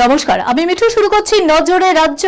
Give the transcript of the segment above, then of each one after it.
নমস্কার, আমি মিঠু। শুরু করছি নজরে রাজ্য।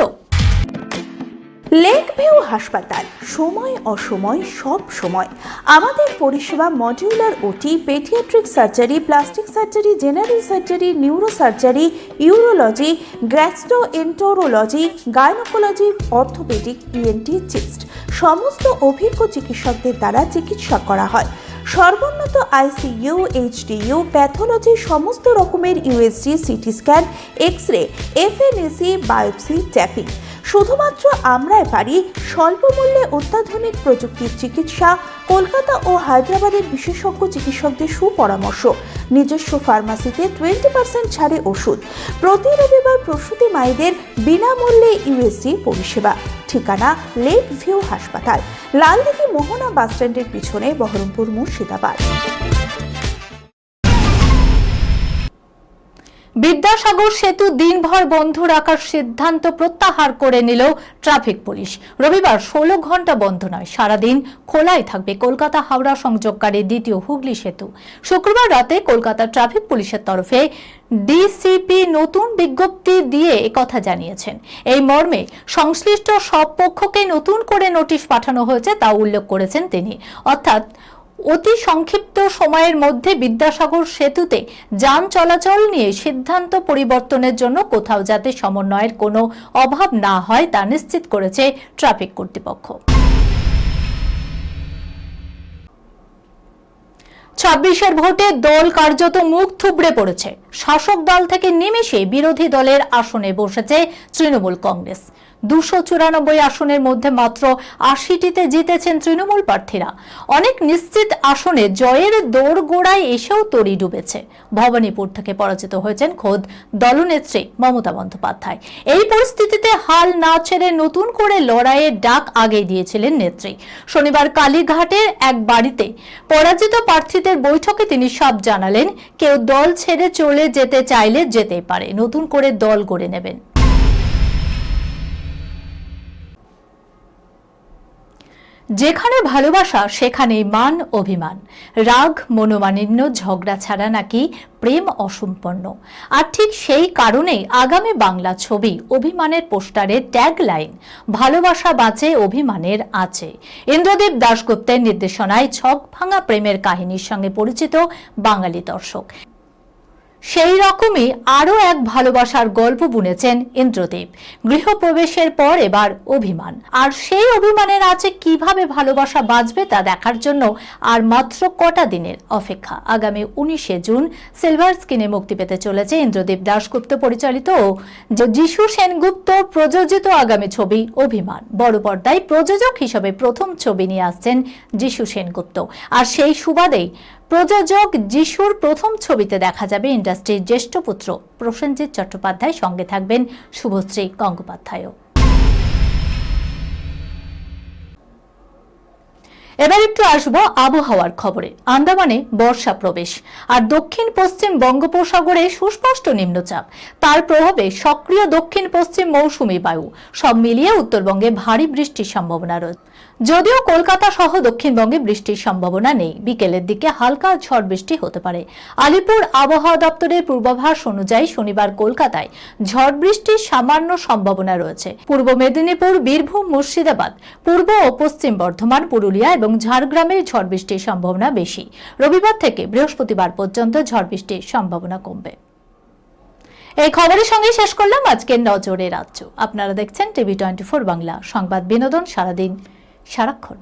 লেক ভিউ হাসপাতাল, সময় অসময় সব সময় আমাদের পরিষেবা modular OT, paediatric surgery, plastic surgery, general surgery, neuro surgery, urology, gastroenterology, gynaecology, orthopaedic, ENT, chest সমস্ত অভিজ্ঞ চিকিৎসকদের দ্বারা চিকিৎসা করা হয়। সর্বোন্নত আইসিইউ, এইচডিইউ, প্যাথোলজি, সমস্ত রকমের USG, CT scan, X-ray, FNAC, biopsy, tapping. শুধুমাত্র আমরাই পারি স্বল্প মূল্যে অত্যাধুনিক প্রযুক্তির চিকিৎসা। কলকাতা ও হায়দ্রাবাদের বিশেষজ্ঞ চিকিৎসকদের সুপরামর্শ, নিজস্ব ফার্মাসিতে 20% ছাড়ে ওষুধ। প্রতি রবিবার প্রসূতি মায়েদের বিনামূল্যে ইউএসজি পরিষেবা। ঠিকানা লেক ভিউ হাসপাতাল, লালদিঘি মোহনা বাসস্ট্যান্ডের পিছনে, বহরমপুর, মুর্শিদাবাদ। বিদ্যাসাগর সেতু দিনভর বন্ধ রাখার সিদ্ধান্ত প্রত্যাহার করে নিল ট্রাফিক পুলিশ। রবিবার 16 ঘন্টা বন্ধ নয়, সারাদিন খোলাই থাকবে কলকাতা হাওড়া সংযোগকারী দ্বিতীয় হুগলি সেতু। শুক্রবার রাতে কলকাতা ট্রাফিক পুলিশের তরফে ডিসিপি নতুন বিজ্ঞপ্তি দিয়ে একথা জানিয়েছেন। এই মর্মে সংশ্লিষ্ট সব পক্ষকে নতুন করে নোটিশ পাঠানো হয়েছে তা উল্লেখ করেছেন তিনি। অর্থাৎ অতি সংক্ষিপ্ত সময়ের মধ্যে বিদ্যাসাগর সেতুতে যান চলাচল নিয়ে সিদ্ধান্ত পরিবর্তনের জন্য কোথাও যাতে সমন্বয়ের কোনো অভাব না হয় তা নিশ্চিত করেছে ট্রাফিক কর্তৃপক্ষ। 26-এর ভোটে দল কার্যত মুখ থুবড়ে পড়েছে। শাসক দল থেকে নিমেষে বিরোধী দলের আসনে বসেছে তৃণমূল কংগ্রেস। 294 আসনের মধ্যে মাত্র 80টিতে জিতেছেন তৃণমূল প্রার্থীরা। অনেক নিশ্চিত আসনে জয়ের দোরগোড়ায় এসেও তরি ডুবেছে। ভবানীপুর থেকে পরাজিত হয়েছেন খোদ দলনেত্রী মমতা বন্দ্যোপাধ্যায়। এই পরিস্থিতিতে হাল না ছেড়ে নতুন করে লড়াইয়ের ডাক আগে দিয়েছিলেন নেত্রী। শনিবার কালীঘাটের এক বাড়িতে পরাজিত প্রার্থীদের বৈঠকে তিনি সব জানালেন, কেউ দল ছেড়ে চলে যেতে চাইলে যেতেই পারে, নতুন করে দল গড়ে নেবেন। যেখানে ভালোবাসা সেখানেই মান অভিমান, রাগ মনোমালিন্য, ঝগড়া ছাড়া নাকি প্রেম অসম্পন্ন। আর ঠিক সেই কারণেই আগামী বাংলা ছবি অভিমানের পোস্টারের ট্যাগ লাইন, ভালোবাসা বাঁচে অভিমানের আছে। ইন্দ্রদীপ দাশগুপ্তের নির্দেশনায় ছক ভাঙা প্রেমের কাহিনীর সঙ্গে পরিচিত বাঙালি দর্শক। সেই রকমই আরও এক ভালোবাসার গল্প বুনেছেন ইন্দ্রদীপ। গৃহপ্রবেশের পর এবার অভিমান, আর সেই অভিমানের আছে কিভাবে ভালোবাসা বাঁচবে তা দেখার জন্য আর মাত্র কটা দিনের অপেক্ষা। আগামী 19শে জুন সিলভার স্ক্রিনে মুক্তি পেতে চলেছে ইন্দ্রদীপ দাশগুপ্ত পরিচালিত ও যিশু সেনগুপ্ত প্রযোজিত আগামী ছবি অভিমান। বড় পর্দায় প্রযোজক হিসেবে প্রথম ছবি নিয়ে আসছেন যিশু সেনগুপ্ত। আর সেই সুবাদেই প্রযোজক যিশুর প্রথম ছবিতে দেখা যাবে ইন্ডাস্ট্রির জ্যেষ্ঠ পুত্র প্রসেনজিৎ চট্টোপাধ্যায়, সঙ্গে থাকবেন শুভশ্রী গঙ্গোপাধ্যায়ও। এবার একটু আসবো আবহাওয়ার খবরে। আন্দামানে বর্ষা প্রবেশ, আর দক্ষিণ পশ্চিম বঙ্গোপসাগরে সুস্পষ্ট নিম্নচাপ, তার প্রভাবে সক্রিয় দক্ষিণ পশ্চিম মৌসুমী বায়ু, সব মিলিয়ে উত্তরবঙ্গে ভারী বৃষ্টির সম্ভাবনা রয়েছে। যদিও কলকাতা সহ দক্ষিণবঙ্গে বৃষ্টির সম্ভাবনা নেই, বিকেলের দিকে হালকা ঝড় বৃষ্টি হতে পারে। আলিপুর আবহাওয়া দপ্তরের পূর্বাভাস অনুযায়ী শনিবার কলকাতায় ঝড় বৃষ্টির সামান্য সম্ভাবনা রয়েছে। পূর্ব মেদিনীপুর, বীরভূম, মুর্শিদাবাদ, পূর্ব ও পশ্চিম বর্ধমান, পুরুলিয়া এবং ঝাড়গ্রামে ঝড় বৃষ্টির সম্ভাবনা বেশি। রবিবার থেকে বৃহস্পতিবার পর্যন্ত ঝড় বৃষ্টির সম্ভাবনা কমবে। এই খবরের সঙ্গে শেষ করলাম আজকের নজরে রাজ্য। আপনারা দেখছেন টিভি 24 বাংলা, সংবাদ বিনোদন সারাদিন সারাক্ষণ।